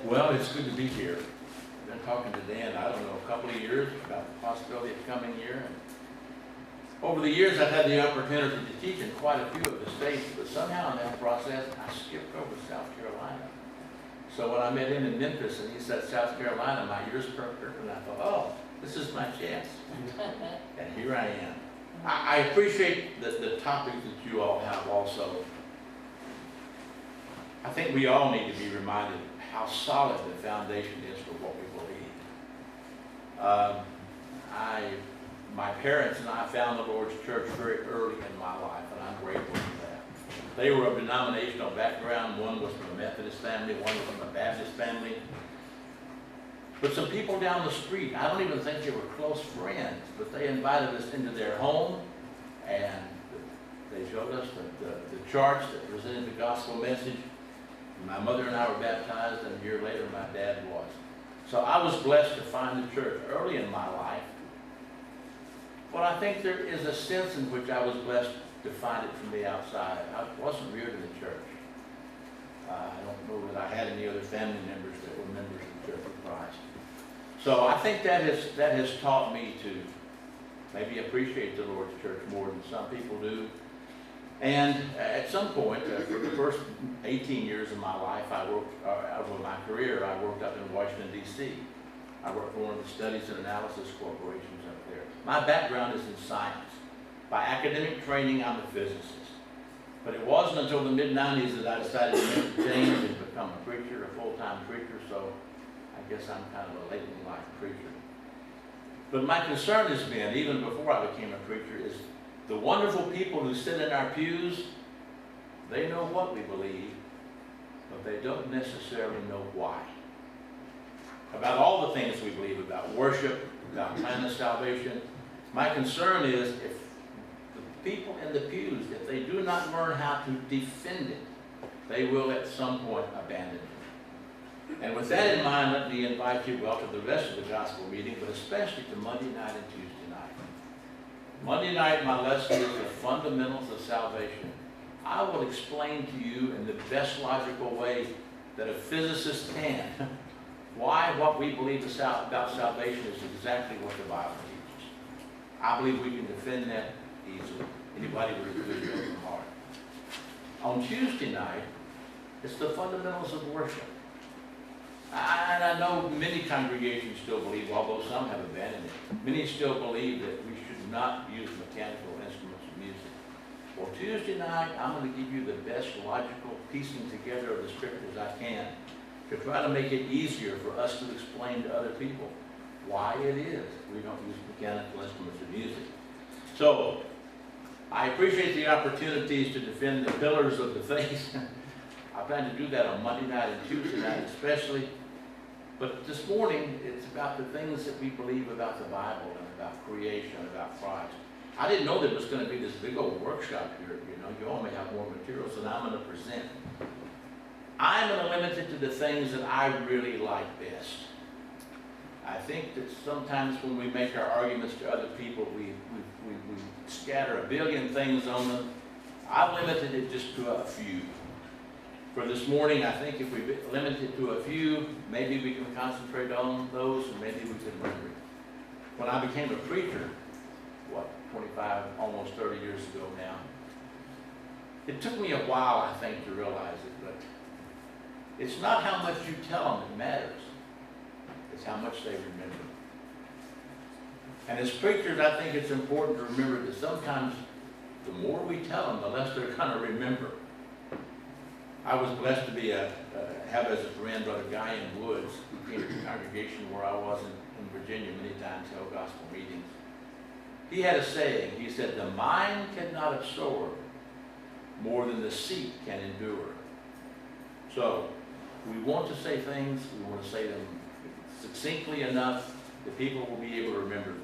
Well, it's good to be here. I've been talking to Dan, I don't know, a couple of years about the possibility of coming here. And over the years, I've had the opportunity to teach in quite a few of the states, but somehow in that process, I skipped over South Carolina. So when I met him in Memphis and he said South Carolina, my ears perked up and I thought, oh, this is my chance. And here I am. I appreciate the topic that you all have also. I think we all need to be reminded how solid the foundation is for what we believe. My parents and I found the Lord's church very early in my life, and I'm grateful for that. They were of denominational background. One was from a Methodist family, one was from a Baptist family. But some people down the street, I don't even think they were close friends, but they invited us into their home, and they showed us the charts that presented the gospel message. My mother and I were baptized, and a year later my dad was. So I was blessed to find the church early in my life. But I think there is a sense in which I was blessed to find it from the outside. I wasn't reared in the church. I don't know that I had any other family members that were members of the Church of Christ. So I think that has taught me to maybe appreciate the Lord's church more than some people do. And at some point, for the first 18 years of my life, over my career, I worked up in Washington, D.C. I worked for one of the Studies and Analysis Corporations up there. My background is in science. By academic training, I'm a physicist. But it wasn't until the mid-90s that I decided to make a change and become a preacher, a full-time preacher, so I guess I'm kind of a late-in-life preacher. But my concern has been, even before I became a preacher, is the wonderful people who sit in our pews, they know what we believe, but they don't necessarily know why. About all the things we believe about worship, about plan of salvation, my concern is if the people in the pews, if they do not learn how to defend it, they will at some point abandon it. And with that in mind, let me invite you, well, to the rest of the gospel meeting, but especially to Monday night and Tuesday night. Monday night, my lesson is the fundamentals of salvation. I will explain to you in the best logical way that a physicist can why what we believe about salvation is exactly what the Bible teaches. I believe we can defend that easily. Anybody with a good open heart. On Tuesday night, it's the fundamentals of worship. And I know many congregations still believe, although some have abandoned it, many still believe that we should not use mechanical instruments of music. Well, Tuesday night, I'm going to give you the best logical piecing together of the scriptures I can to try to make it easier for us to explain to other people why it is we don't use mechanical instruments of music. So, I appreciate the opportunities to defend the pillars of the faith. I plan to do that on Monday night and Tuesday night especially. But this morning, it's about the things that we believe about the Bible and about creation, about Christ. I didn't know there was going to be this big old workshop here. You know, you all may have more materials than I'm going to present. I'm going to limit it to the things that I really like best. I think that sometimes when we make our arguments to other people, we scatter a billion things on them. I've limited it just to a few. For this morning, I think if we limit it to a few, maybe we can concentrate on those and maybe we can remember it. When I became a preacher, 25, almost 30 years ago now, it took me a while, I think, to realize it, but it's not how much you tell them that matters. It's how much they remember. And as preachers, I think it's important to remember that sometimes the more we tell them, the less they're going to remember. I was blessed to have as a friend Brother Guy in Woods, who came to the congregation where I was in Virginia many times, held gospel meetings. He had a saying. He said, "The mind cannot absorb more than the seat can endure." So, we want to say things, we want to say them succinctly enough that people will be able to remember them.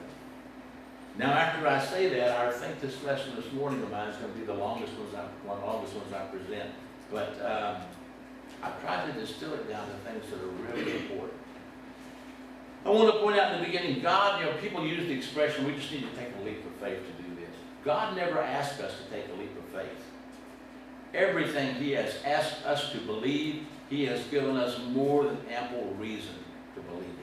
Now, after I say that, I think this lesson this morning of mine is going to be one of the longest ones I present. But I've tried to distill it down to things that are really important. I want to point out in the beginning, God, people use the expression, we just need to take a leap of faith to do this. God never asked us to take a leap of faith. Everything He has asked us to believe He has given us more than ample reason to believe it.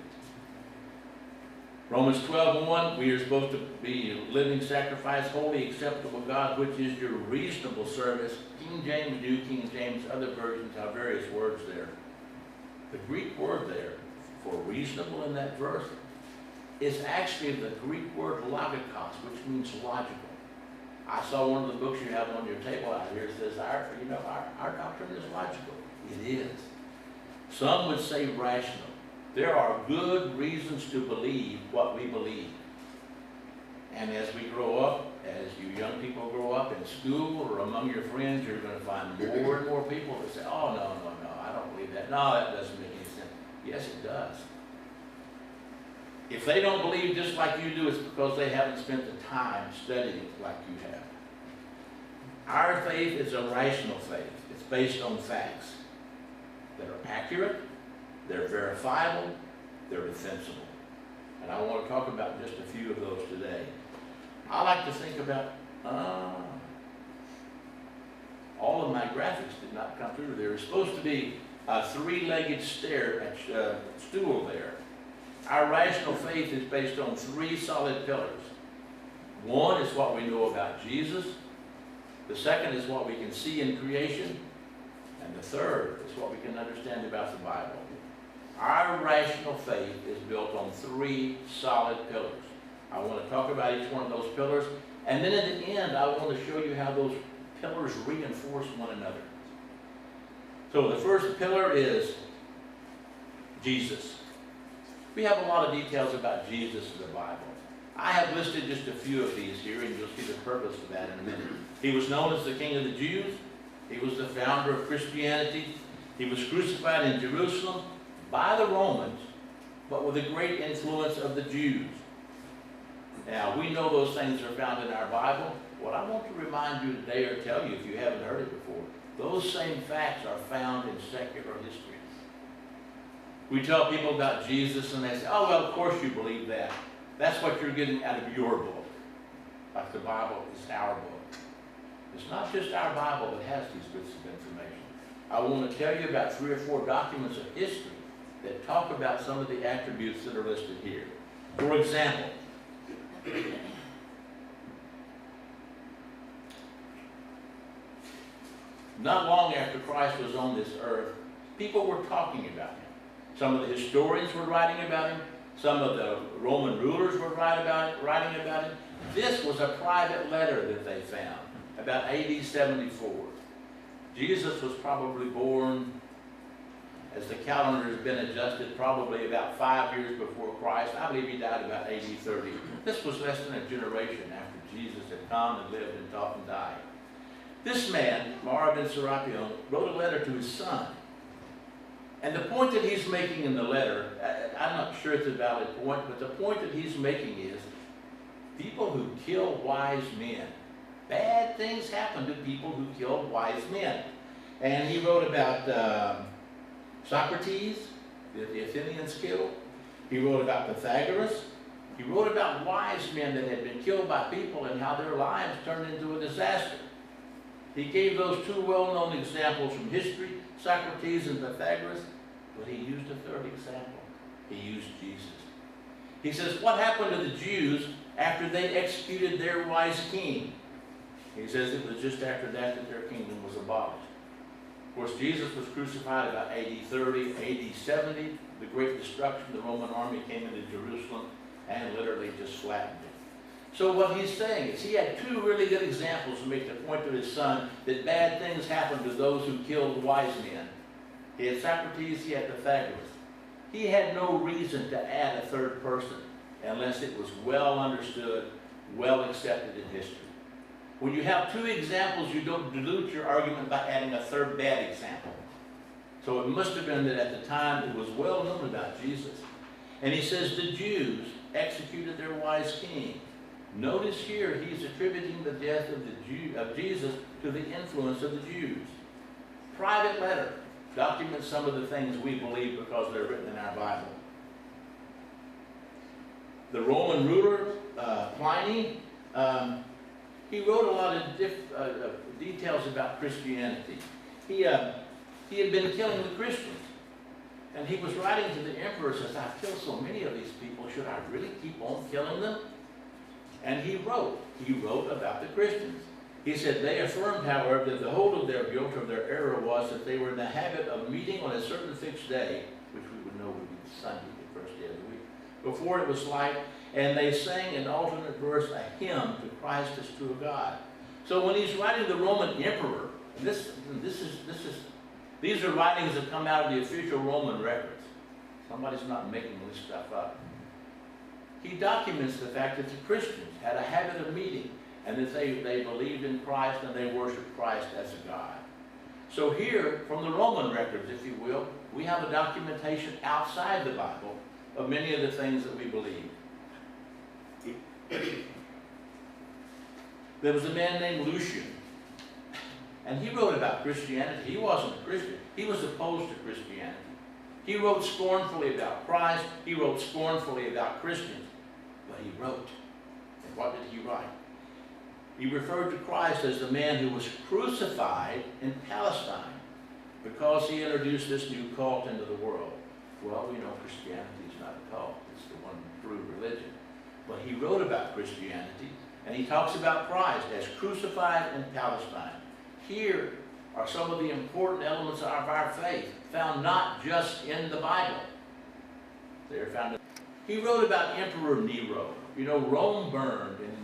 Romans 12:1, we are supposed to be a living sacrifice, holy, acceptable to God, which is your reasonable service. King James, New King James, other versions have various words there. The Greek word there for reasonable in that verse is actually the Greek word logikos, which means logical. I saw one of the books you have on your table out here. It says, our doctrine is logical. It is. Some would say rational. There are good reasons to believe what we believe. And as we grow up, as you young people grow up in school or among your friends, you're going to find more and more people that say, oh, no, I don't believe that. No, that doesn't make any sense. Yes, it does. If they don't believe just like you do, it's because they haven't spent the time studying it like you have. Our faith is a rational faith. It's based on facts that are accurate, they're verifiable, they're defensible. And I want to talk about just a few of those today. I like to think about, all of my graphics did not come through. There was supposed to be a three-legged stool there. Our rational faith is based on three solid pillars. One is what we know about Jesus. The second is what we can see in creation. And the third is what we can understand about the Bible. Our rational faith is built on three solid pillars. I want to talk about each one of those pillars. And then in the end, I want to show you how those pillars reinforce one another. So the first pillar is Jesus. We have a lot of details about Jesus in the Bible. I have listed just a few of these here, and you'll see the purpose of that in a minute. He was known as the King of the Jews. He was the founder of Christianity. He was crucified in Jerusalem by the Romans, but with a great influence of the Jews. Now, we know those things are found in our Bible. What I want to remind you today, or tell you if you haven't heard it before, those same facts are found in secular history. We tell people about Jesus and they say, oh, well, of course you believe that. That's what you're getting out of your book. Like the Bible is our book. It's not just our Bible that has these bits of information. I want to tell you about 3 or 4 documents of history that talk about some of the attributes that are listed here. For example, not long after Christ was on this earth, people were talking about him. Some of the historians were writing about him. Some of the Roman rulers were writing about him. This was a private letter that they found about AD 74. Jesus was probably born, as the calendar has been adjusted, probably about 5 years before Christ. I believe he died about AD 30. This was less than a generation after Jesus had come and lived and taught and died. This man, Mara ben Serapion, wrote a letter to his son. And the point that he's making in the letter, I'm not sure it's a valid point, but the point that he's making is people who kill wise men. Bad things happen to people who kill wise men. And he wrote about Socrates, the Athenians killed. He wrote about Pythagoras. He wrote about wise men that had been killed by people and how their lives turned into a disaster. He gave those 2 well-known examples from history, Socrates and Pythagoras, but he used a third example. He used Jesus. He says, what happened to the Jews after they executed their wise king? He says it was just after that their kingdom was abolished. Of course, Jesus was crucified about AD 30, AD 70. The great destruction, the Roman army came into Jerusalem and literally just flattened it. So what he's saying is he had 2 really good examples to make the point to his son that bad things happen to those who killed wise men. He had Socrates, he had Pythagoras. He had no reason to add a third person unless it was well understood, well accepted in history. When you have 2 examples, you don't dilute your argument by adding a third bad example. So it must have been that at the time it was well known about Jesus. And he says the Jews executed their wise king. Notice here he's attributing the death of Jesus to the influence of the Jews. Private letter documents some of the things we believe because they're written in our Bible. The Roman ruler, Pliny, he wrote a lot of details about Christianity. He He had been killing the Christians. And he was writing to the emperor, says, I've killed so many of these people, should I really keep on killing them? And he wrote about the Christians. He said, they affirmed, however, that the whole of their guilt or their error was that they were in the habit of meeting on a certain fixed day, which we would know would be Sunday, the first day of the week, before it was light, and they sang in alternate verse a hymn to Christ as to a God. So when he's writing the Roman emperor, and these are writings that come out of the official Roman records. Somebody's not making this stuff up. He documents the fact that the Christians had a habit of meeting, and that they believed in Christ and they worshiped Christ as a God. So here, from the Roman records, if you will, we have a documentation outside the Bible of many of the things that we believe. There was a man named Lucian, and he wrote about Christianity. He wasn't a Christian. He was opposed to Christianity. He wrote scornfully about Christ. He wrote scornfully about Christians. But he wrote. And what did he write? He referred to Christ as the man who was crucified in Palestine because he introduced this new cult into the world. Well, we know Christianity is not a cult. It's the one true religion. But he wrote about Christianity, and he talks about Christ as crucified in Palestine. Here are some of the important elements of our faith, found not just in the Bible. They are found in... He wrote about Emperor Nero. You know, Rome burned, and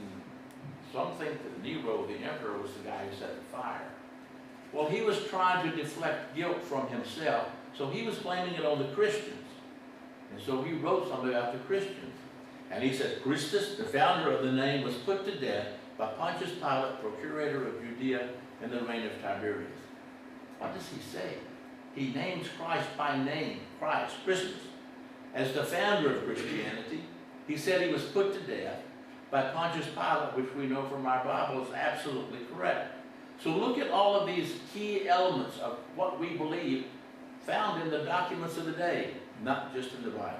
some think that Nero, the emperor, was the guy who set the fire. Well, he was trying to deflect guilt from himself, so he was blaming it on the Christians. And so he wrote something about the Christians. And he said, Christus, the founder of the name, was put to death by Pontius Pilate, procurator of Judea, in the reign of Tiberius. What does he say? He names Christ by name, Christ, Christus, as the founder of Christianity. He said he was put to death by Pontius Pilate, which we know from our Bible is absolutely correct. So look at all of these key elements of what we believe found in the documents of the day, not just in the Bible.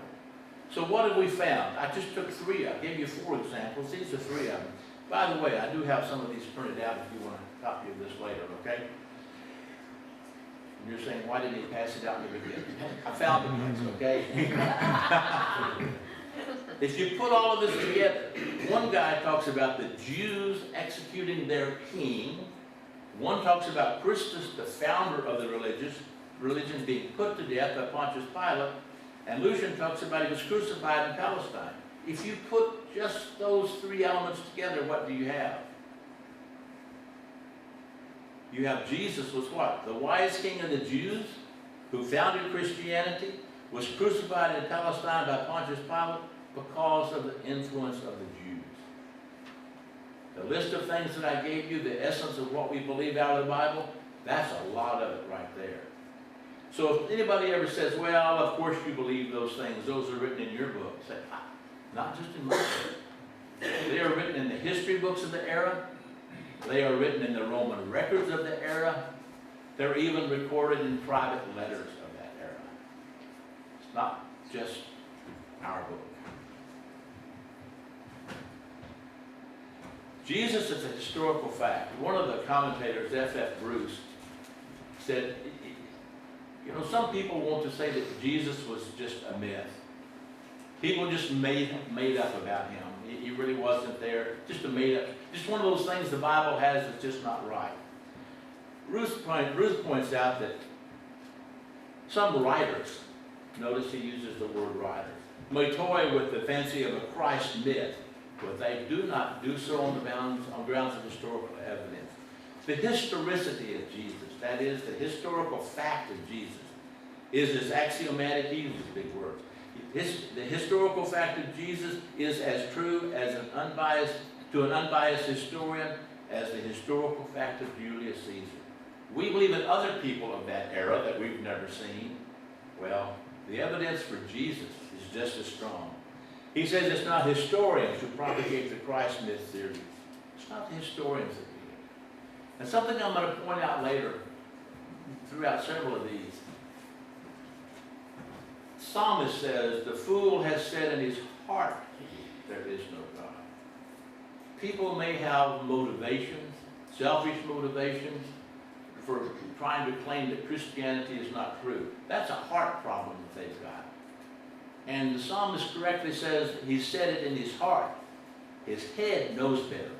So what have we found? I just took three. I gave you 4 examples. These are 3 of them. By the way, I do have some of these printed out if you want a copy of this later, okay? And you're saying, why didn't he pass it out in the beginning? I found it, okay? If you put all of this together, one guy talks about the Jews executing their king. One talks about Christus, the founder of the religion, being put to death by Pontius Pilate. And Lucian talks about he was crucified in Palestine. If you put just those 3 elements together, what do you have? You have Jesus was what? The wise king of the Jews who founded Christianity, was crucified in Palestine by Pontius Pilate because of the influence of the Jews. The list of things that I gave you, the essence of what we believe out of the Bible, that's a lot of it right there. So if anybody ever says, well, of course you believe those things, those are written in your book, say, not just in my book. They are written in the history books of the era. They are written in the Roman records of the era. They're even recorded in private letters of that era. It's not just our book. Jesus is a historical fact. One of the commentators, F.F. Bruce, said, you know, some people want to say that Jesus was just a myth. People just made up about him. He really wasn't there. Just a made up, just one of those things the Bible has that's just not right. Ruth points out that some writers, notice he uses the word writers, may toy with the fancy of a Christ myth, but they do not do so on grounds of historical evidence. The historicity of Jesus, that is, the historical fact of Jesus, is as axiomatic, he uses big words. The historical fact of Jesus is as true as to an unbiased historian as the historical fact of Julius Caesar. We believe in other people of that era that we've never seen. Well, the evidence for Jesus is just as strong. He says it's not historians who propagate the Christ myth theory. It's not the historians that do it. And something I'm going to point out later throughout several of these. Psalmist says, the fool has said in his heart, there is no God. People may have motivations, selfish motivations, for trying to claim that Christianity is not true. That's a heart problem that they've got. And the psalmist correctly says he said it in his heart. His head knows better.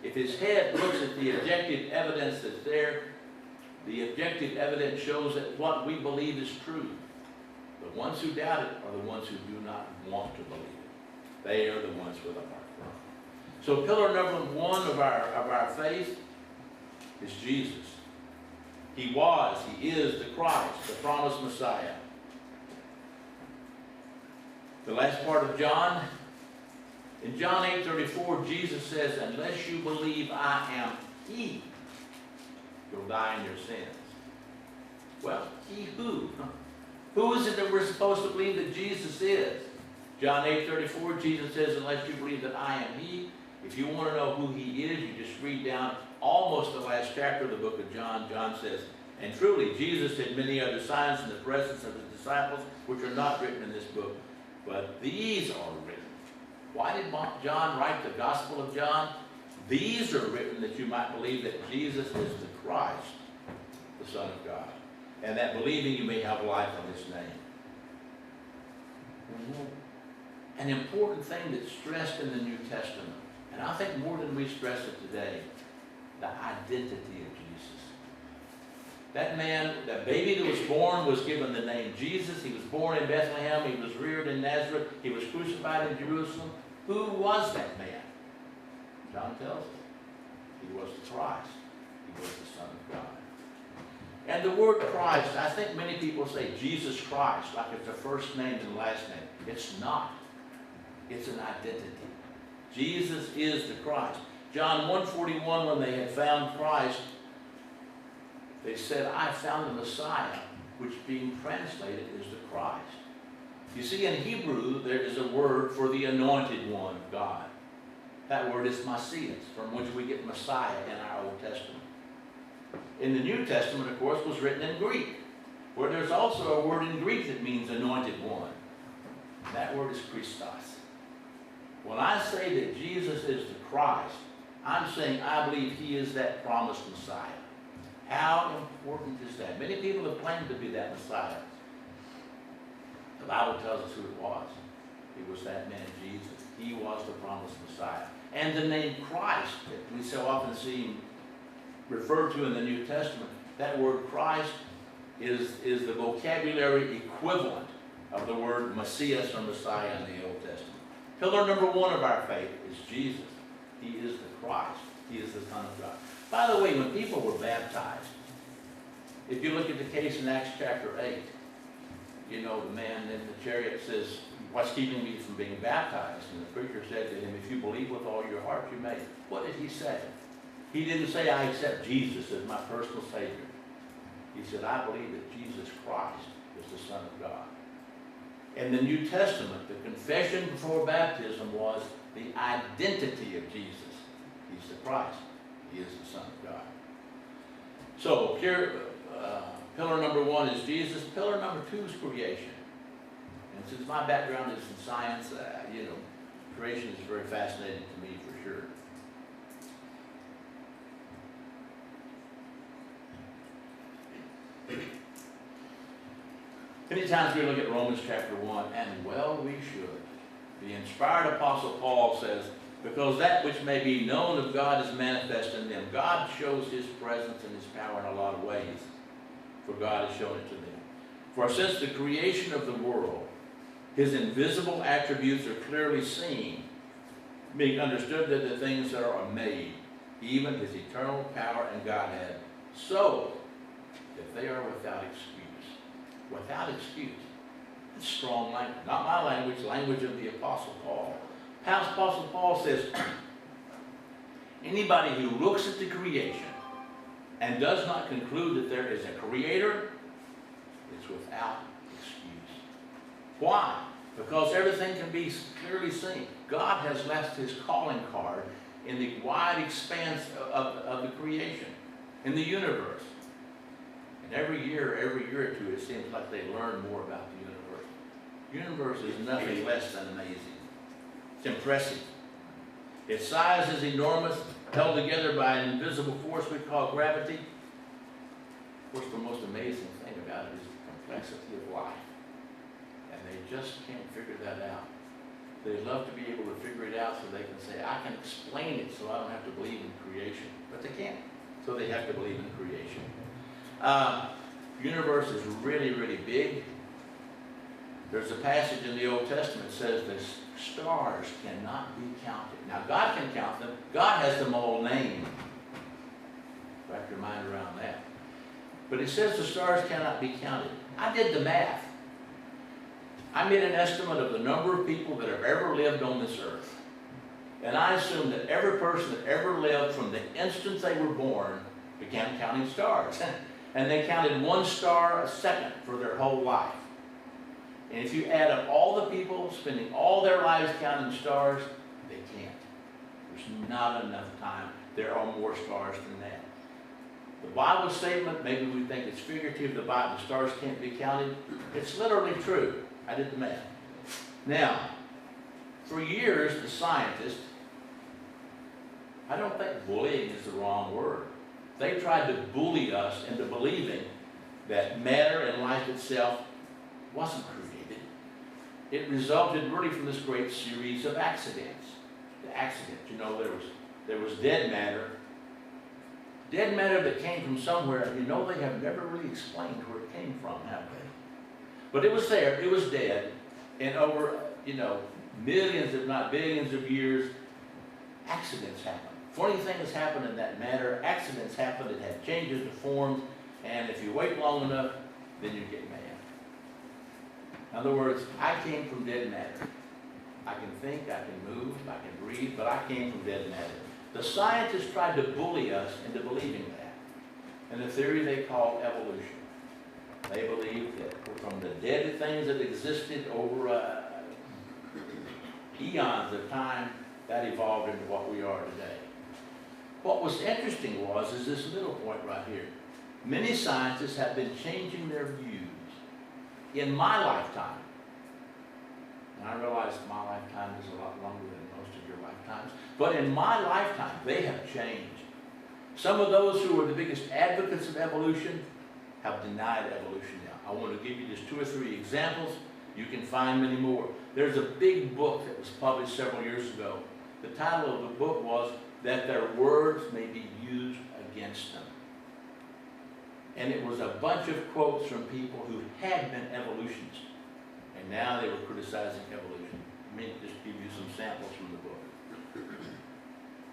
If his head looks at the objective evidence that's there, the objective evidence shows that what we believe is true. The ones who doubt it are the ones who do not want to believe it. They are the ones with a heart problem. So pillar number one of our faith is Jesus. He was, he is the Christ, the promised Messiah. The last part of John, in John 8:34, Jesus says, unless you believe I am he, you'll die in your sins. Well, he who? Who is it that we're supposed to believe that Jesus is? John 8:34, Jesus says, unless you believe that I am he. If you want to know who he is, you just read down almost the last chapter of the book of John. John says, and truly, Jesus did many other signs in the presence of his disciples, which are not written in this book, but these are written. Why did John write the Gospel of John? These are written that you might believe that Jesus is the Christ, the Son of God, and that believing you may have life in his name. An important thing that's stressed in the New Testament, and I think more than we stress it today, the identity of Jesus. That man, that baby that was born was given the name Jesus. He was born in Bethlehem. He was reared in Nazareth. He was crucified in Jerusalem. Who was that man? John tells us. He was the Christ. He was the Son of God. And the word Christ, I think many people say Jesus Christ, like it's the first name and last name. It's not. It's an identity. Jesus is the Christ. John 1:41, when they had found Christ, they said, I found the Messiah, which being translated is the Christ. You see, in Hebrew, there is a word for the anointed one, God. That word is Messias, from which we get Messiah in our Old Testament. In the New Testament, of course, was written in Greek, where there's also a word in Greek that means anointed one. And that word is Christos. When I say that Jesus is the Christ, I'm saying I believe he is that promised Messiah. How important is that? Many people have claimed to be that Messiah. The Bible tells us who it was. It was that man, Jesus. He was the promised Messiah. And the name Christ, that we so often see referred to in the New Testament, that word Christ is the vocabulary equivalent of the word Messias or Messiah in the Old Testament. Pillar number one of our faith is Jesus. He is the Christ. He is the Son of God. By the way, when people were baptized, if you look at the case in Acts chapter 8, you know, the man in the chariot says, what's keeping me from being baptized? And the preacher said to him, if you believe with all your heart, you may. What did he say? He didn't say, I accept Jesus as my personal Savior. He said, I believe that Jesus Christ is the Son of God. In the New Testament, the confession before baptism was the identity of Jesus. He's the Christ. He is the Son of God. So, here, pillar number one is Jesus. Pillar number two is creation. And since my background is in science, you know, creation is very fascinating to me for sure. Many times we look at Romans chapter 1, and well, we should. The inspired Apostle Paul says, because that which may be known of God is manifest in them. God shows his presence and his power in a lot of ways, for God has shown it to them. For since the creation of the world, his invisible attributes are clearly seen, being understood that the things that are made, even his eternal power and Godhead, so that they are without excuse. Without excuse. It's strong language. Not my language, language of the Apostle Paul. Apostle Paul says, anybody who looks at the creation and does not conclude that there is a creator is without excuse. Why? Because everything can be clearly seen. God has left his calling card in the wide expanse of the creation, in the universe. And every year or two, it seems like they learn more about the universe. The universe is nothing less than amazing. It's impressive. Its size is enormous, held together by an invisible force we call gravity. Of course, the most amazing thing about it is the complexity of life. And they just can't figure that out. They love to be able to figure it out so they can say, I can explain it so I don't have to believe in creation. But they can't. So they have to believe in creation. Universe is really, really big. There's a passage in the Old Testament that says the stars cannot be counted. Now, God can count them. God has them all named. Wrap your mind around that. But it says the stars cannot be counted. I did the math. I made an estimate of the number of people that have ever lived on this earth. And I assumed that every person that ever lived from the instant they were born began counting stars. And they counted one star a second for their whole life. And if you add up all the people spending all their lives counting stars, they can't. There's not enough time. There are more stars than that. The Bible statement, maybe we think it's figurative, the stars can't be counted. It's literally true. I did the math. Now, for years, the scientists, I don't think bullying is the wrong word. They tried to bully us into believing that matter and life itself wasn't created. It resulted really from this great series of accidents. The accidents, you know, there was dead matter. Dead matter that came from somewhere, and you know they have never really explained where it came from, have they? But it was there, it was dead, and over, you know, millions, if not billions of years, accidents happen. Funny things happen in that matter. Accidents happen that have changes to forms, and if you wait long enough, then you get mad. In other words, I came from dead matter. I can think, I can move, I can breathe, but I came from dead matter. The scientists tried to bully us into believing that. And the theory they call evolution. They believe that from the dead things that existed over eons of time, that evolved into what we are today. What was interesting is this little point right here. Many scientists have been changing their views in my lifetime. And I realize my lifetime is a lot longer than most of your lifetimes. But in my lifetime, they have changed. Some of those who were the biggest advocates of evolution have denied evolution now. I want to give you just 2 or 3 examples. You can find many more. There's a big book that was published several years ago. The title of the book was That Their Words May Be Used Against Them. And it was a bunch of quotes from people who had been evolutionists. And now they were criticizing evolution. Let me just give you some samples from the book.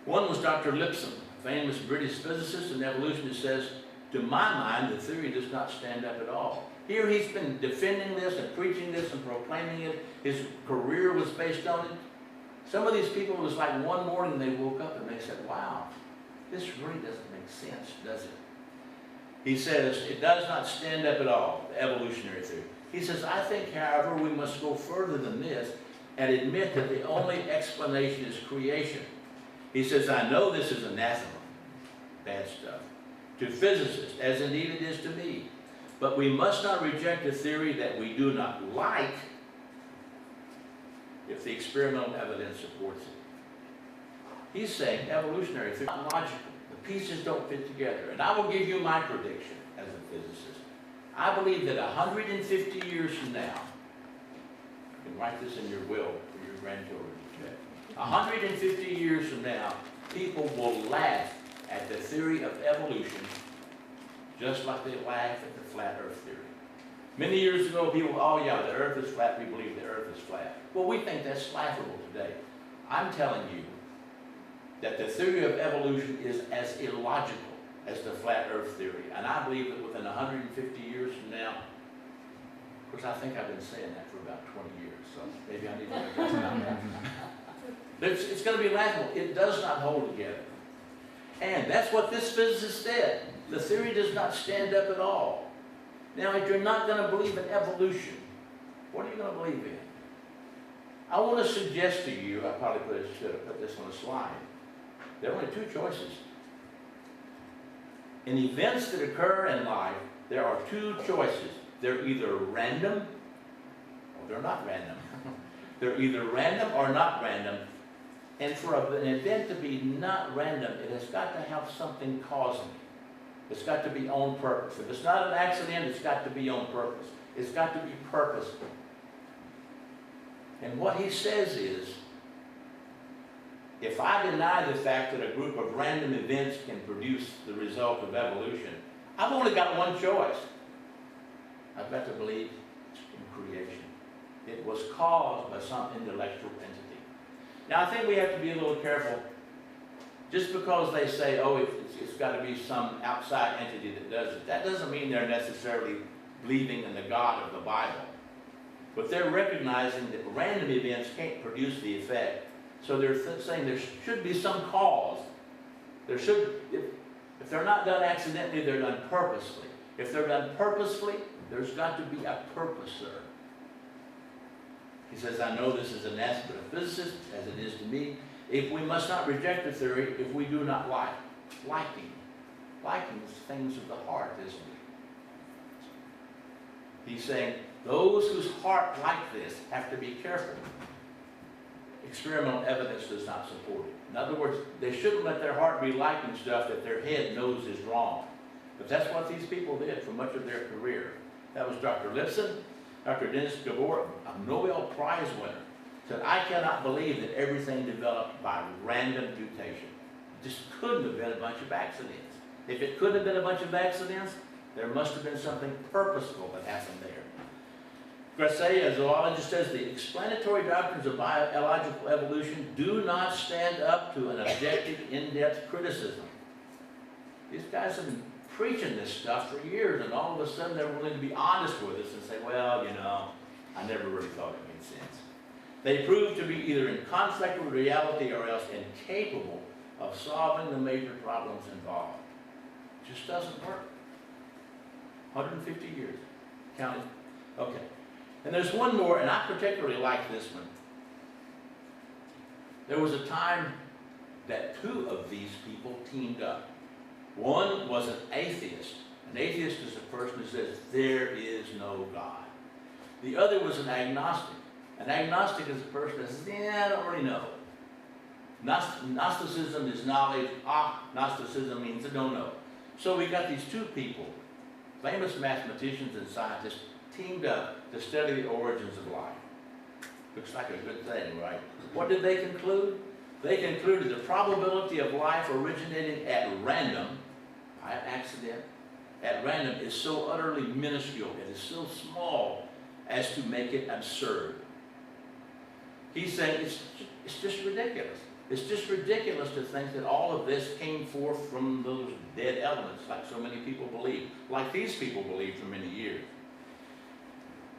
One was Dr. Lipson, a famous British physicist and evolutionist, says, to my mind, the theory does not stand up at all. Here he's been defending this and preaching this and proclaiming it. His career was based on it. Some of these people, it was like one morning they woke up and they said, wow, this really doesn't make sense, does it? He says, it does not stand up at all, the evolutionary theory. He says, I think, however, we must go further than this and admit that the only explanation is creation. He says, I know this is anathema, bad stuff, to physicists, as indeed it is to me. But we must not reject a theory that we do not like if the experimental evidence supports it. He's saying evolutionary theory is not logical. The pieces don't fit together. And I will give you my prediction as a physicist. I believe that 150 years from now, you can write this in your will for your grandchildren today. 150 years from now, people will laugh at the theory of evolution just like they laugh at the flat earth theory. Many years ago, people, oh yeah, the earth is flat, we believe the earth is flat. Well, we think that's laughable today. I'm telling you that the theory of evolution is as illogical as the flat earth theory. And I believe that within 150 years from now, of course, I think I've been saying that for about 20 years, so maybe I need to address that. It's going to be laughable. It does not hold together. And that's what this physicist said. The theory does not stand up at all. Now, if you're not going to believe in evolution, what are you going to believe in? I want to suggest to you, I probably should have put this on a slide, there are only 2 choices. In events that occur in life, there are 2 choices. They're either random or they're not random. They're either random or not random. And for an event to be not random, it has got to have something causing it. It's got to be on purpose. If it's not an accident, it's got to be on purpose. It's got to be purposeful. And what he says is, if I deny the fact that a group of random events can produce the result of evolution, I've only got one choice. I've got to believe in creation. It was caused by some intellectual entity. Now, I think we have to be a little careful. Just because they say, oh, it's got to be some outside entity that does it, that doesn't mean they're necessarily believing in the God of the Bible. But they're recognizing that random events can't produce the effect. So they're saying there should be some cause. There should, if they're not done accidentally, they're done purposely. If they're done purposefully, there's got to be a purposer. He says, I know this is an aspect of physicist, as it is to me. If we must not reject the theory if we do not like. Liking. Liking is things of the heart, isn't it? He's saying, those whose heart like this have to be careful. Experimental evidence does not support it. In other words, they shouldn't let their heart be liking stuff that their head knows is wrong. But that's what these people did for much of their career. That was Dr. Lipson, Dr. Dennis Gabor, a Nobel Prize winner, said, I cannot believe that everything developed by random mutation. It just couldn't have been a bunch of accidents. If it couldn't have been a bunch of accidents, there must have been something purposeful that happened there. Crowley, a zoologist, says the explanatory doctrines of biological evolution do not stand up to an objective, in-depth criticism. These guys have been preaching this stuff for years, and all of a sudden they're willing to be honest with us and say, well, you know, I never really thought it made sense. They prove to be either in conflict with reality or else incapable of solving the major problems involved. It just doesn't work. 150 years. Counting. Okay. And there's one more, and I particularly like this one. There was a time that two of these people teamed up. One was an atheist. An atheist is a person who says, there is no God. The other was an agnostic. An agnostic is a person that says, yeah, I don't really know. Gnosticism is knowledge. Gnosticism means I don't know. So we got these two people, famous mathematicians and scientists, teamed up to study the origins of life. Looks like a good thing, right? What did they conclude? They concluded the probability of life originating at random, by accident, at random is so utterly minuscule, it is so small as to make it absurd. He's saying it's just ridiculous. It's just ridiculous to think that all of this came forth from those dead elements, like so many people believe, like these people believed for many years.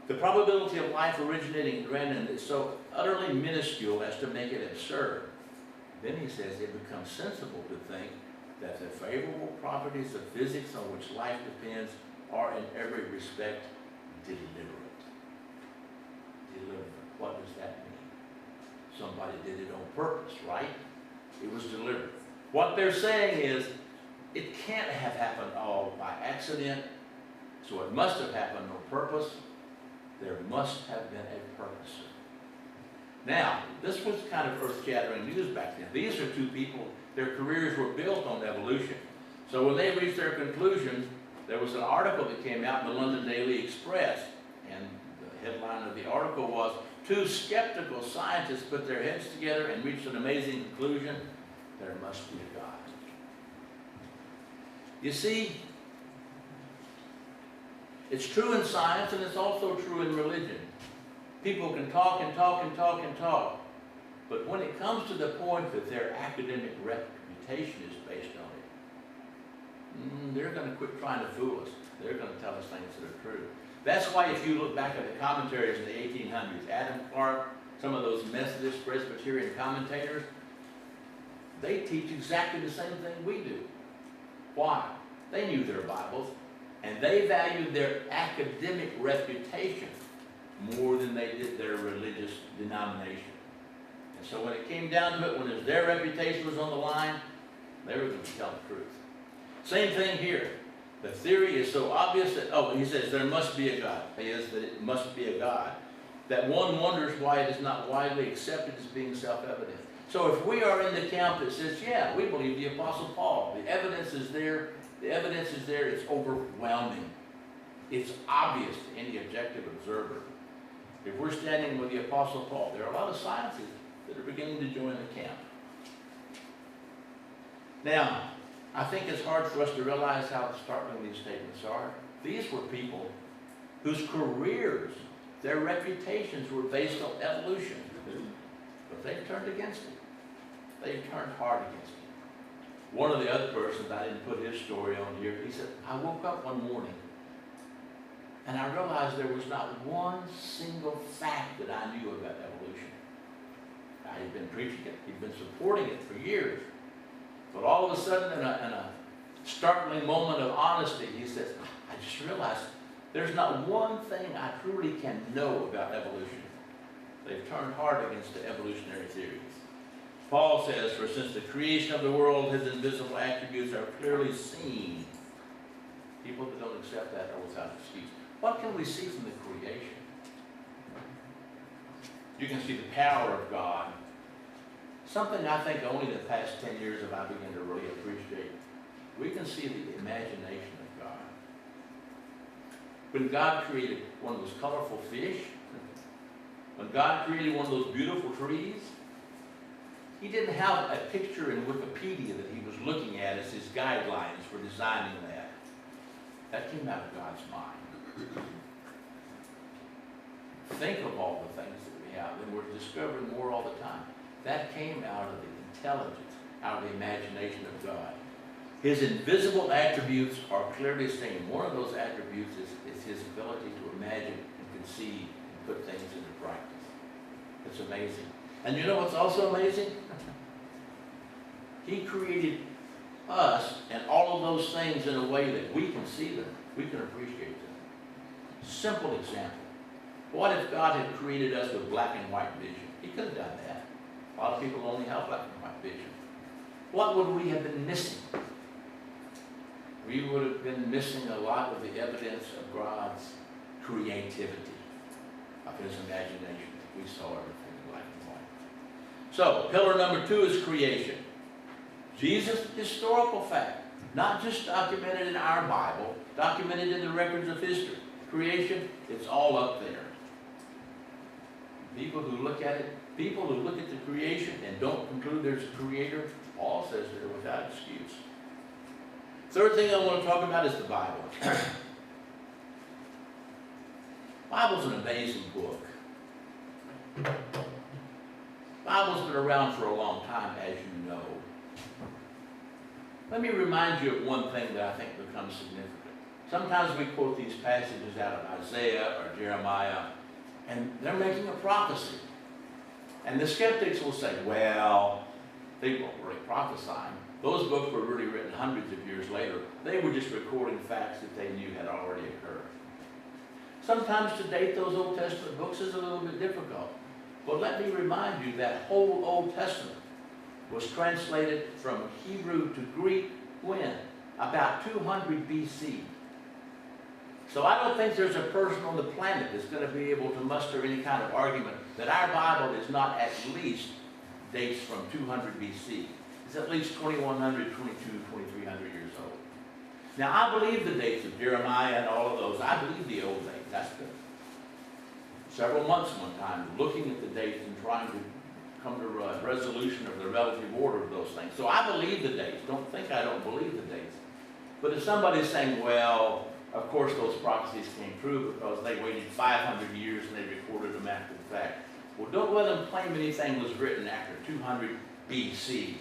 The probability of life originating at random is so utterly minuscule as to make it absurd. Then he says it becomes sensible to think that the favorable properties of physics on which life depends are in every respect deliberate. Deliberate. What does that mean? Somebody did it on purpose, right? It was deliberate. What they're saying is it can't have happened all by accident, so it must have happened on purpose. There must have been a purpose. Now, this was kind of earth-shattering news back then. These are two people, their careers were built on evolution. So when they reached their conclusion, there was an article that came out in the London Daily Express, and the headline of the article was, two skeptical scientists put their heads together and reached an amazing conclusion, there must be a God. You see, it's true in science and it's also true in religion. People can talk and talk and talk and talk, but when it comes to the point that their academic reputation is based on it, they're going to quit trying to fool us. They're going to tell us things that are true. That's why if you look back at the commentaries in the 1800s, Adam Clark, some of those Methodist Presbyterian commentators, they teach exactly the same thing we do. Why? They knew their Bibles, and they valued their academic reputation more than they did their religious denomination. And so when it came down to it, when their reputation was on the line, they were going to tell the truth. Same thing here. The theory is so obvious that, he says there must be a God. That is, that it must be a God. That one wonders why it is not widely accepted as being self-evident. So if we are in the camp that says, yeah, we believe the Apostle Paul, the evidence is there, The evidence is there. It's overwhelming. It's obvious to any objective observer. If we're standing with the Apostle Paul, there are a lot of scientists that are beginning to join the camp. Now, I think it's hard for us to realize how startling these statements are. These were people whose careers, their reputations were based on evolution. But they turned against it. They turned hard against it. One of the other persons, I didn't put his story on here, he said, I woke up one morning and I realized there was not one single fact that I knew about evolution. I had been preaching it, he'd been supporting it for years. But all of a sudden, in a startling moment of honesty, he says, I just realized there's not one thing I truly can know about evolution. They've turned hard against the evolutionary theories. Paul says, for since the creation of the world, his invisible attributes are clearly seen. People that don't accept that are without excuse. What can we see from the creation? You can see the power of God. Something I think only the past 10 years have I begun to really appreciate. We can see the imagination of God. When God created one of those colorful fish, when God created one of those beautiful trees, he didn't have a picture in Wikipedia that he was looking at as his guidelines for designing that. That came out of God's mind. Think of all the things that we have, and we're discovering more all the time. That came out of the intelligence, out of the imagination of God. His invisible attributes are clearly seen. One of those attributes is his ability to imagine and conceive and put things into practice. It's amazing. And you know what's also amazing? He created us and all of those things in a way that we can see them, we can appreciate them. Simple example. What if God had created us with black and white vision? He could have done that. A lot of people only have black and white vision. What would we have been missing? We would have been missing a lot of the evidence of God's creativity, of his imagination. We saw everything in black and white. So, pillar number 2 is creation. Jesus, historical fact, not just documented in our Bible, documented in the records of history. Creation, it's all up there. People who look at it, people who look at the creation and don't conclude there's a creator, Paul says they're without excuse. Third thing I want to talk about is the Bible. The Bible's an amazing book. The Bible's been around for a long time, as you know. Let me remind you of one thing that I think becomes significant. Sometimes we quote these passages out of Isaiah or Jeremiah, and they're making a prophecy. And the skeptics will say, well, they weren't really prophesying. Those books were really written hundreds of years later. They were just recording facts that they knew had already occurred. Sometimes to date those Old Testament books is a little bit difficult. But let me remind you that whole Old Testament was translated from Hebrew to Greek when? About 200 BC. So I don't think there's a person on the planet that's going to be able to muster any kind of argument that our Bible is not at least dates from 200 BC. It's at least 2100, 2300 years old. Now I believe the dates of Jeremiah and all of those. I believe the old dates. That's good. Several months one time looking at the dates and trying to come to a resolution of the relative order of those things. So I believe the dates. Don't think I don't believe the dates. But if somebody's saying, well, of course those prophecies came true because they waited 500 years and they recorded them after the fact. Well, don't let them claim anything was written after 200 BC.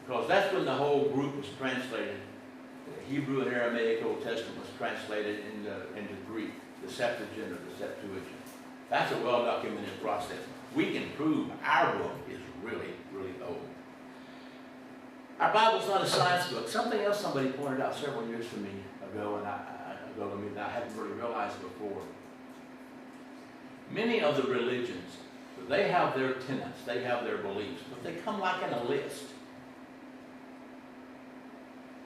Because that's when the whole group was translated. The Hebrew and Aramaic Old Testament was translated into Greek, the Septuagint or the Septuagint. That's a well-documented process. We can prove our book is really, really old. Our Bible's not a science book. Something else somebody pointed out several years to me ago, and I hadn't really realized before. Many of the religions, they have their tenets, they have their beliefs, but they come like in a list.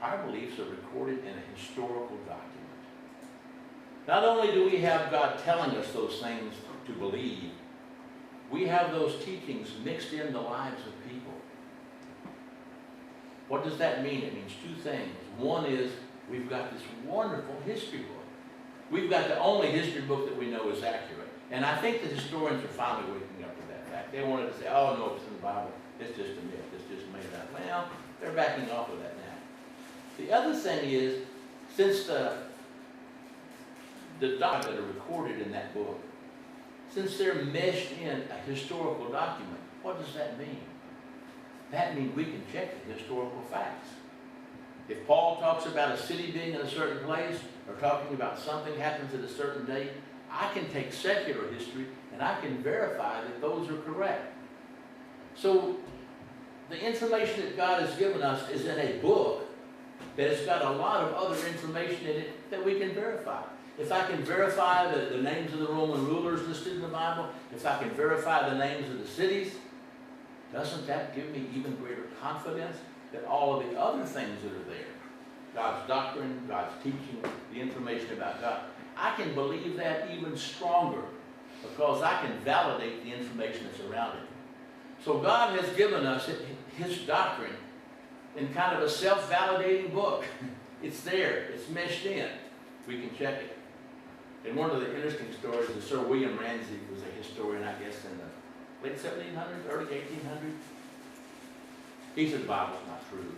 Our beliefs are recorded in a historical document. Not only do we have God telling us those things to believe, we have those teachings mixed in the lives of people. What does that mean? It means two things. One is we've got this wonderful history book. We've got the only history book that we know is accurate. And I think the historians are finally waking up to that fact. They wanted to say, oh, no, it's in the Bible. It's just a myth. It's just made up. Well, they're backing off of that now. The other thing is, since the documents that are recorded in that book, since they're meshed in a historical document, what does that mean? That means we can check the historical facts. If Paul talks about a city being in a certain place, or talking about something happens at a certain date, I can take secular history and I can verify that those are correct. So the information that God has given us is in a book that has got a lot of other information in it that we can verify. If I can verify the names of the Roman rulers listed in the Bible, if I can verify the names of the cities, doesn't that give me even greater confidence that all of the other things that are there, God's doctrine, God's teaching, the information about God, I can believe that even stronger because I can validate the information that's around it. So God has given us His doctrine in kind of a self-validating book. It's there. It's meshed in. We can check it. And one of the interesting stories is Sir William Ramsay was a historian, I guess, in the late 1700s, early 1800s. He said the Bible's not true.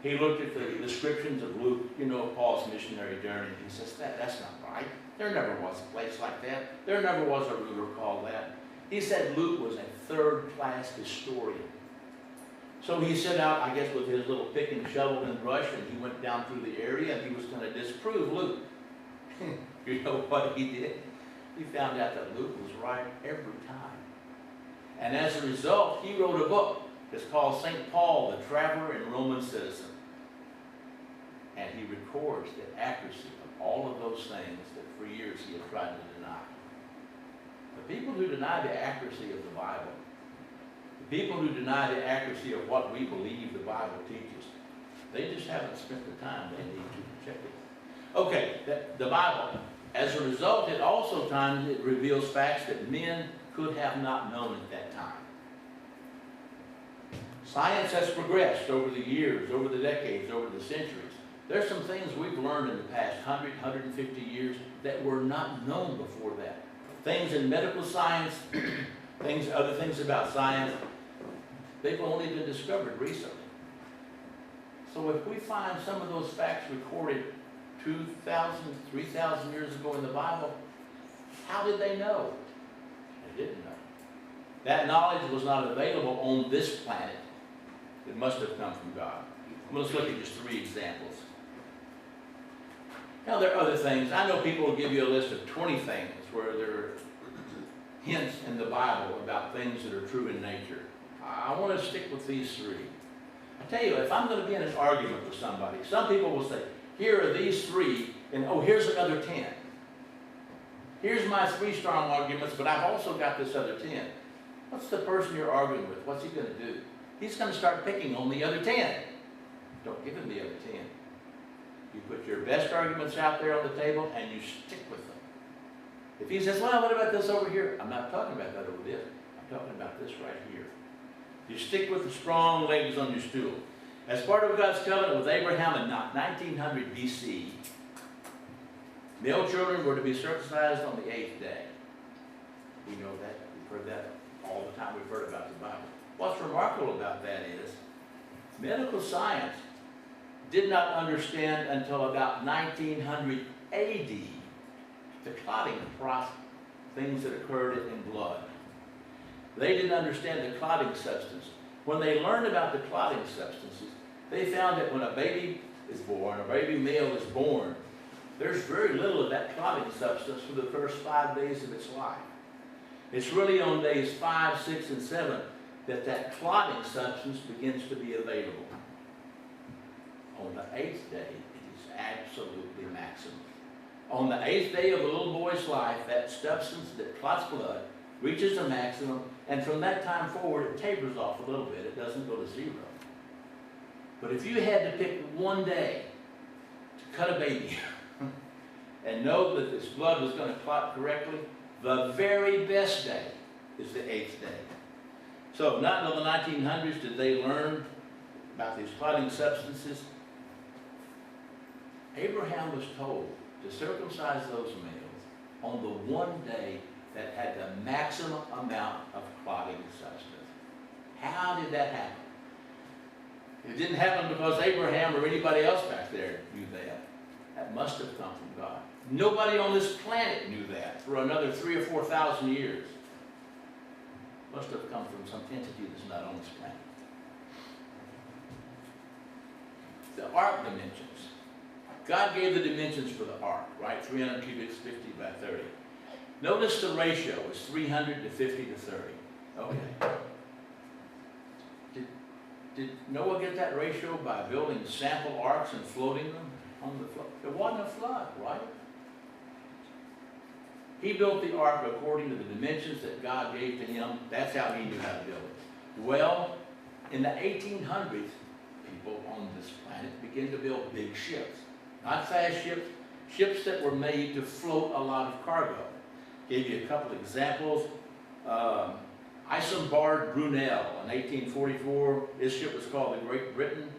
He looked at the descriptions of Luke, you know, Paul's missionary journey, and he says, that's not right. There never was a place like that. There never was a ruler called that. He said Luke was a third-class historian. So he set out, I guess, with his little pick and shovel and brush, and he went down through the area, and he was going to disprove Luke. You know what he did? He found out that Luke was right every time. And as a result, he wrote a book. It's called St. Paul, the Traveler and Roman Citizen. And he records the accuracy of all of those things that for years he had tried to deny. The people who deny the accuracy of the Bible, the people who deny the accuracy of what we believe the Bible teaches, they just haven't spent the time they need to check it. Okay, the Bible, as a result, it also times it reveals facts that men could have not known at that time. Science has progressed over the years, over the decades, over the centuries. There's some things we've learned in the past 100, 150 years that were not known before that. Things in medical science, other things about science, they've only been discovered recently. So if we find some of those facts recorded 2,000, 3,000 years ago in the Bible, how did they know? They didn't know. That knowledge was not available on this planet. It must have come from God. Let's look at just 3 examples. Now there are other things. I know people will give you a list of 20 things where there are hints in the Bible about things that are true in nature. I want to stick with these 3. I tell you, if I'm going to be in an argument with somebody, some people will say, here are these 3, and oh, here's another 10. Here's my 3 strong arguments, but I've also got this other 10. What's the person you're arguing with? What's he going to do? He's going to start picking on the other 10. Don't give him the other 10. You put your best arguments out there on the table and you stick with them. If he says, well, what about this over here? I'm not talking about that over there. I'm talking about this right here. You stick with the strong legs on your stool. As part of God's covenant with Abraham in 1900 BC, male children were to be circumcised on the 8th day. We know that. We've heard that all the time. We've heard about the Bible. What's remarkable about that is medical science did not understand until about 1900 AD the clotting process, things that occurred in blood. They didn't understand the clotting substance. When they learned about the clotting substances, they found that when a baby is born, a baby male is born, there's very little of that clotting substance for the first 5 days of its life. It's really on days 5, 6, and 7 that clotting substance begins to be available. On the 8th day, it is absolutely maximum. On the 8th day of a little boy's life, that substance that clots blood reaches a maximum, and from that time forward, it tapers off a little bit. It doesn't go to 0. But if you had to pick one day to cut a baby and know that this blood was going to clot correctly, the very best day is the 8th day. So not until the 1900s did they learn about these clotting substances. Abraham was told to circumcise those males on the one day that had the maximum amount of clotting substance. How did that happen? It didn't happen because Abraham or anybody else back there knew that. That must have come from God. Nobody on this planet knew that for another 3,000 or 4,000 years. Must have come from some entity that's not on this planet. The ark dimensions. God gave the dimensions for the ark, right? 300 cubits, 50 by 30. Notice the ratio is 300 to 50 to 30. Okay. Did Noah get that ratio by building sample arks and floating them on the flood? There wasn't a flood, right? He built the ark according to the dimensions that God gave to him. That's how he knew how to build it. Well, in the 1800s, people on this planet began to build big ships. Not fast ships, ships that were made to float a lot of cargo. Gave you a couple examples. Isambard Brunel in 1844. This ship was called the Great Britain.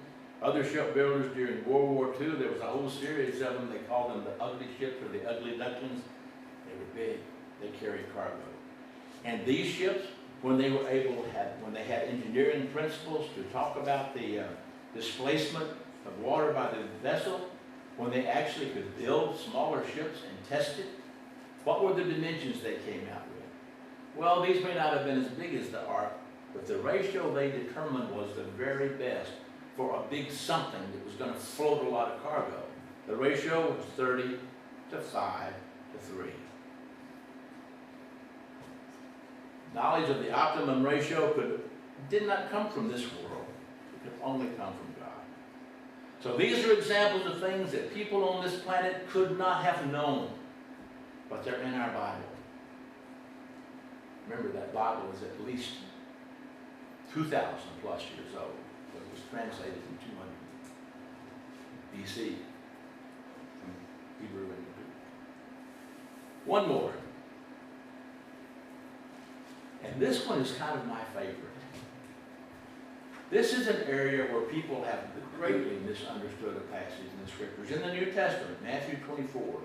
Other shipbuilders during World War II, there was a whole series of them. They called them the ugly ships or the ugly ducklings. They were big. They carried cargo. And these ships, when they were when they had engineering principles to talk about the displacement of water by the vessel, when they actually could build smaller ships and test it, what were the dimensions they came out with? Well, these may not have been as big as the ark, but the ratio they determined was the very best for a big something that was going to float a lot of cargo. The ratio was 30 to 5 to 3. Knowledge of the optimum ratio did not come from this world. It could only come from God. So these are examples of things that people on this planet could not have known, but they're in our Bible. Remember, that Bible is at least 2,000 plus years old, but it was translated in 200 BC from Hebrew into Greek. One more. And this one is kind of my favorite. This is an area where people have greatly misunderstood a passage in the Scriptures. In the New Testament, Matthew 24.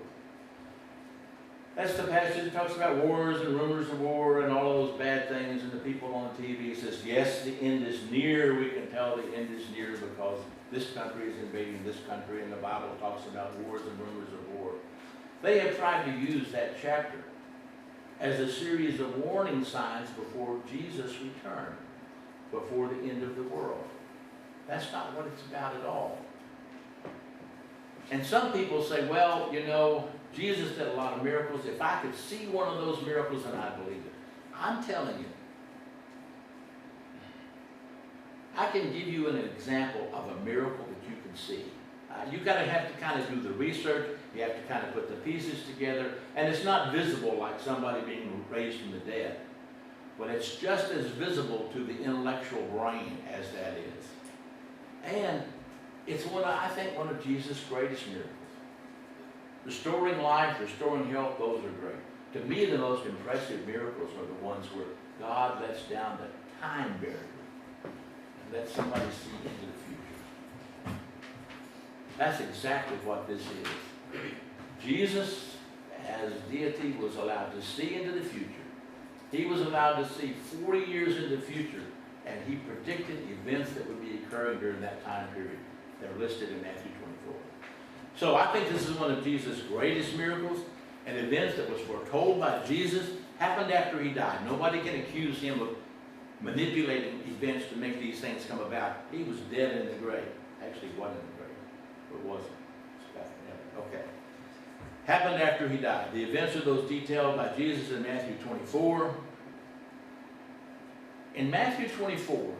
That's the passage that talks about wars and rumors of war and all those bad things, and the people on TV says, yes, the end is near. We can tell the end is near because this country is invading this country, and the Bible talks about wars and rumors of war. They have tried to use that chapter as a series of warning signs before Jesus returned, before the end of the world. That's not what it's about at all. And some people say, well, you know, Jesus did a lot of miracles. If I could see one of those miracles, then I'd believe it. I'm telling you, I can give you an example of a miracle that you can see. You've got to have to kind of do the research. You have to kind of put the pieces together. And it's not visible like somebody being raised from the dead. But it's just as visible to the intellectual brain as that is. And it's I think one of Jesus' greatest miracles. Restoring life, restoring health, those are great. To me, the most impressive miracles are the ones where God lets down the time barrier and lets somebody see into the future. That's exactly what this is. Jesus, as deity, was allowed to see into the future. He was allowed to see 40 years into the future, and he predicted events that would be occurring during that time period. They're listed in Matthew 24. So I think this is one of Jesus' greatest miracles, and events that was foretold by Jesus happened after he died. Nobody can accuse him of manipulating events to make these things come about. He was dead in the grave. Actually, he wasn't in the grave, or was he? Okay. Happened after he died. The events are those detailed by Jesus in Matthew 24. In Matthew 24,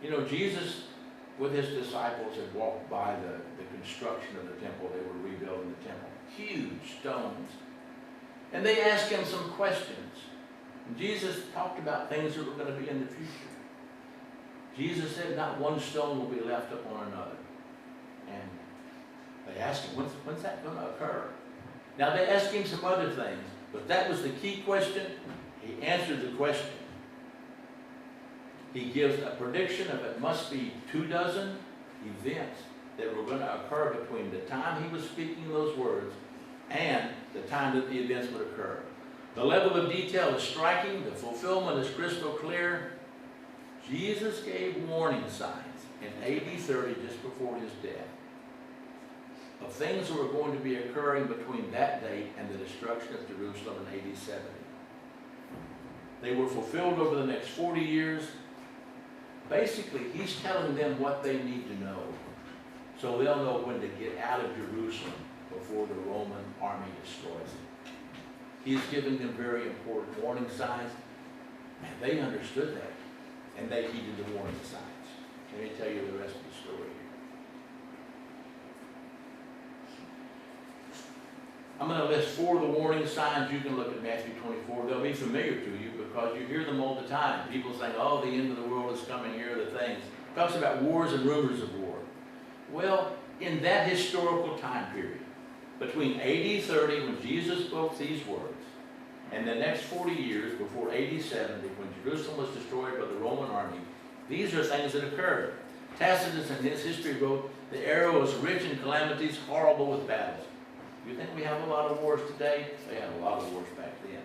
you know, Jesus with his disciples had walked by the construction of the temple. They were rebuilding the temple. Huge stones. And they asked him some questions. And Jesus talked about things that were going to be in the future. Jesus said not one stone will be left upon another. And they asked him, when's that going to occur? Now they asked him some other things, but that was the key question. He answered the question. He gives a prediction of it must be 24 events that were going to occur between the time he was speaking those words and the time that the events would occur. The level of detail is striking. The fulfillment is crystal clear. Jesus gave warning signs in AD 30, just before his death, of things that were going to be occurring between that date and the destruction of Jerusalem in AD 70. They were fulfilled over the next 40 years. Basically, he's telling them what they need to know, so they'll know when to get out of Jerusalem before the Roman army destroys it. He's giving them very important warning signs, and they understood that, and they heeded the warning signs. Let me tell you the rest of the story here. I'm going to list 4 of the warning signs. You can look at Matthew 24. They'll be familiar to you because you hear them all the time. People saying, oh, the end of the world is coming, here are the things. It talks about wars and rumors of war. Well, in that historical time period, between AD 30, when Jesus spoke these words, and the next 40 years before AD 70, when Jerusalem was destroyed by the Roman army, these are things that occurred. Tacitus in his history wrote, the era was rich in calamities, horrible with battles. You think we have a lot of wars today? They had a lot of wars back then.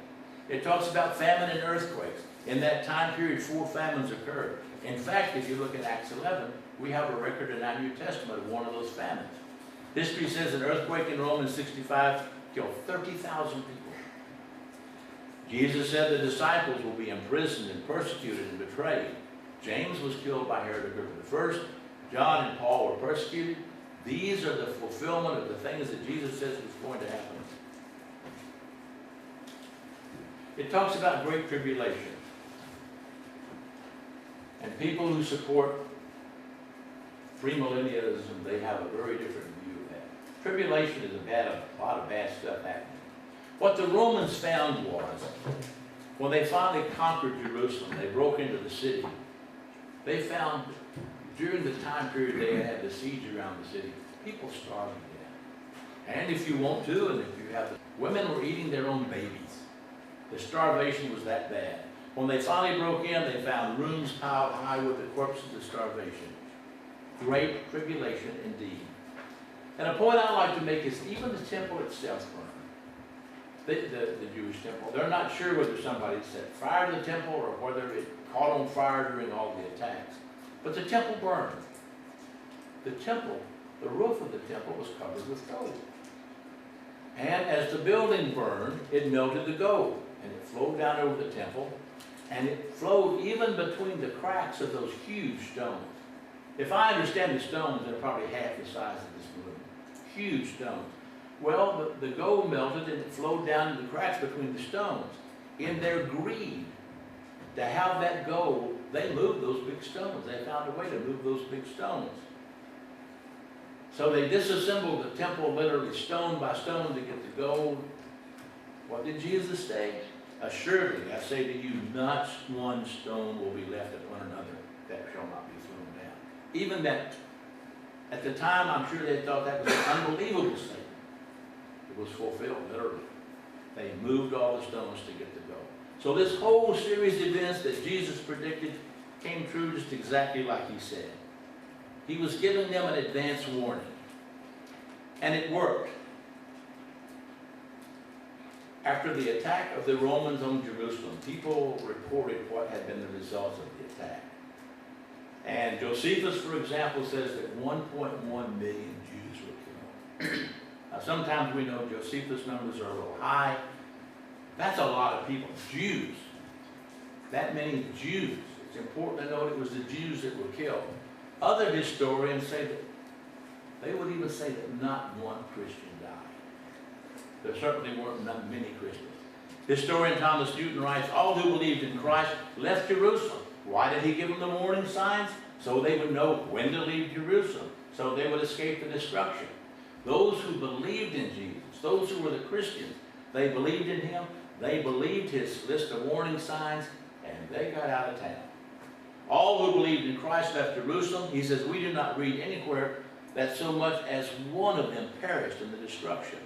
It talks about famine and earthquakes. In that time period, 4 famines occurred. In fact, if you look at Acts 11, we have a record in our New Testament of one of those famines. History says an earthquake in Rome in 65 killed 30,000 people. Jesus said the disciples will be imprisoned and persecuted and betrayed. James was killed by Herod Agrippa I. John and Paul were persecuted. These are the fulfillment of the things that Jesus says was going to happen. It talks about great tribulation. And people who support premillennialism, they have a very different view of that. Tribulation is a lot of bad stuff happening. What the Romans found was, when they finally conquered Jerusalem, they broke into the city, they found during the time period they had the siege around the city, people starved to death. And if you want to, and if you have women were eating their own babies. The starvation was that bad. When they finally broke in, they found rooms piled high with the corpses of starvation. Great tribulation indeed. And a point I'd like to make is even the temple itself burned. The Jewish temple. They're not sure whether somebody set fire to the temple or whether it caught on fire during all the attacks. But the temple burned. The temple, the roof of the temple was covered with gold. And as the building burned, it melted the gold. And it flowed down over the temple. And it flowed even between the cracks of those huge stones. If I understand the stones, they're probably half the size of this room. Huge stones. Well, the gold melted and it flowed down in the cracks between the stones. In their greed to have that gold, they moved those big stones. They found a way to move those big stones. So they disassembled the temple literally stone by stone to get the gold. What did Jesus say? Assuredly, I say to you, not one stone will be left upon another that shall not be thrown down. Even that, at the time, I'm sure they thought that was an unbelievable statement. It was fulfilled, literally. They moved all the stones to get the gold. So this whole series of events that Jesus predicted came true just exactly like he said. He was giving them an advance warning. And it worked. After the attack of the Romans on Jerusalem, people reported what had been the results of the attack. And Josephus, for example, says that 1.1 million Jews were killed. Now, sometimes we know Josephus' numbers are a little high. That's a lot of people. Jews. That many Jews. It's important to note it was the Jews that were killed. Other historians say that they would even say that not one Christian died. There certainly weren't many Christians. Historian Thomas Newton writes, all who believed in Christ left Jerusalem. Why did he give them the warning signs? So they would know when to leave Jerusalem, so they would escape the destruction. Those who believed in Jesus, those who were the Christians, they believed in him, they believed his list of warning signs, and they got out of town. All who believed in Christ left Jerusalem. He says, we do not read anywhere that so much as one of them perished in the destruction.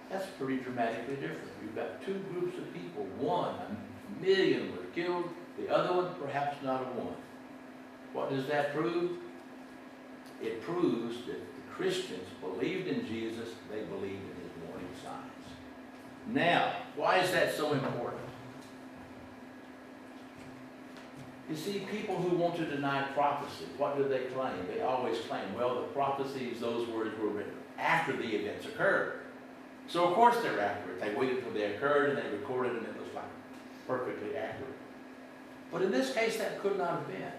That's pretty dramatically different. You've got two groups of people. One, 1 million were killed. The other one, perhaps not a one. What does that prove? it proves that the Christians believed in Jesus, they believed in his warning signs. Now, why is that so important? You see, people who want to deny prophecy, what do they claim? They always claim, well, the prophecies, those words were written after the events occurred. So, of course, they're accurate. They waited until they occurred and they recorded and it was like perfectly accurate. But in this case, that could not have been.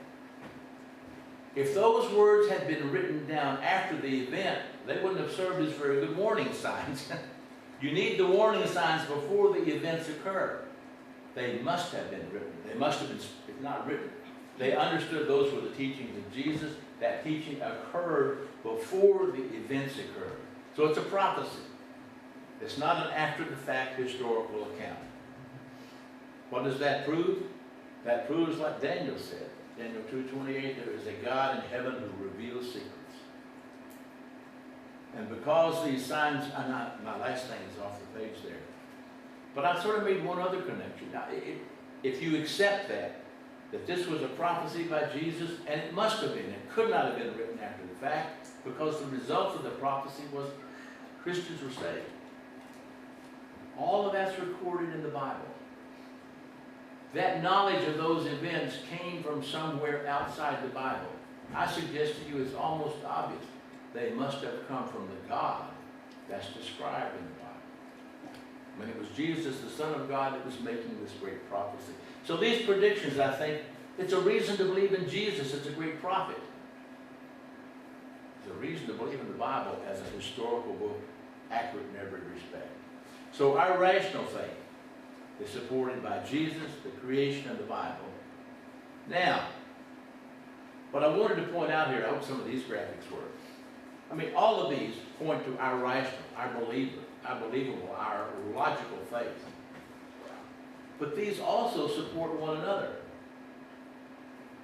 If those words had been written down after the event, they wouldn't have served as very good warning signs. You need the warning signs before the events occur. They must have been written. They must have been, if not written. They understood those were the teachings of Jesus. That teaching occurred before the events occurred. So it's a prophecy. It's not an after-the-fact historical account. What does that prove? That proves what Daniel said. Daniel 2:28, there is a God in heaven who reveals secrets. And because these signs, my last thing is off the page there. But I sort of made one other connection. Now, if you accept that this was a prophecy by Jesus, and it must have been, it could not have been written after the fact, because the result of the prophecy was Christians were saved. All of that's recorded in the Bible. That knowledge of those events came from somewhere outside the Bible. I suggest to you it's almost obvious. They must have come from the God that's described in the Bible. I mean, it was Jesus, the Son of God, that was making this great prophecy. So these predictions, I think, it's a reason to believe in Jesus as a great prophet. It's a reason to believe in the Bible as a historical book, accurate in every respect. So our rational faith is supported by Jesus, the creation of the Bible. Now, what I wanted to point out here, I hope some of these graphics work. I mean, all of these point to our rational, our believable, our logical faith. But these also support one another.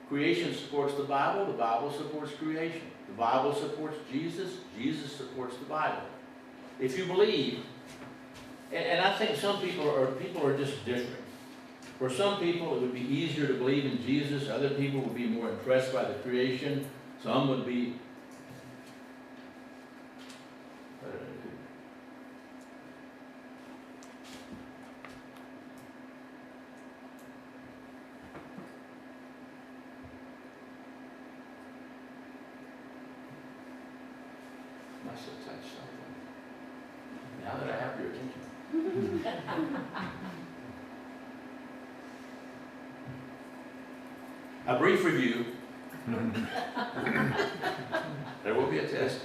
Creation supports the Bible supports creation. The Bible supports Jesus, Jesus supports the Bible. If you believe, and I think some people are just different. For some people, it would be easier to believe in Jesus. Other people would be more impressed by the creation. Some would be... must have touched something. Now that I have your attention. A brief review. There will be a test.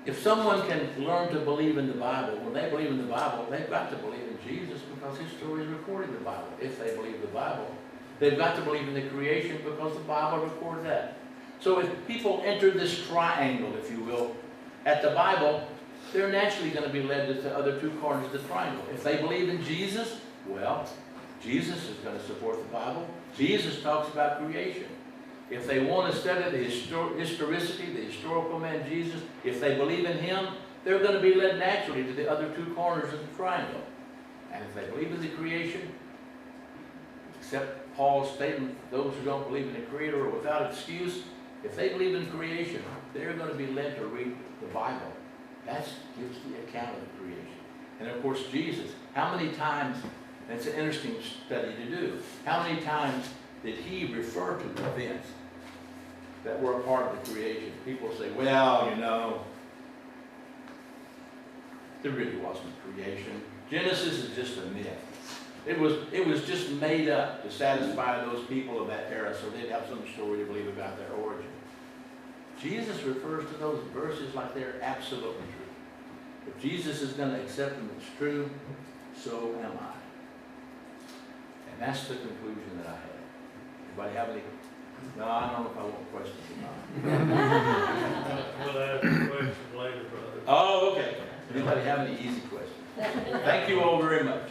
If someone can learn to believe in the Bible, when they believe in the Bible, they've got to believe in Jesus because his story is recorded in the Bible. If they believe the Bible, they've got to believe in the creation because the Bible records that. So if people enter this triangle, if you will, at the Bible, they're naturally going to be led to the other two corners of the triangle. If they believe in Jesus, well, Jesus is going to support the Bible. Jesus talks about creation. If they want to study the historicity, the historical man Jesus, if they believe in him, they're going to be led naturally to the other two corners of the triangle. And if they believe in the creation, except Paul's statement, those who don't believe in the Creator are without excuse, if they believe in creation, they're going to be led to read the Bible. That gives the account of the creation. And of course, Jesus, how many times, and it's an interesting study to do, how many times did he refer to events that were a part of the creation? People say, well, you know, there really wasn't creation. Genesis is just a myth. It was just made up to satisfy those people of that era so they'd have some story to believe about their origin. Jesus refers to those verses like they're absolutely true. If Jesus is going to accept them as true, so am I. And that's the conclusion that I have. Anybody have any? No, I don't know if I want questions or not. We'll ask questions later, brother. Oh, okay. Anybody have any easy questions? Thank you all very much.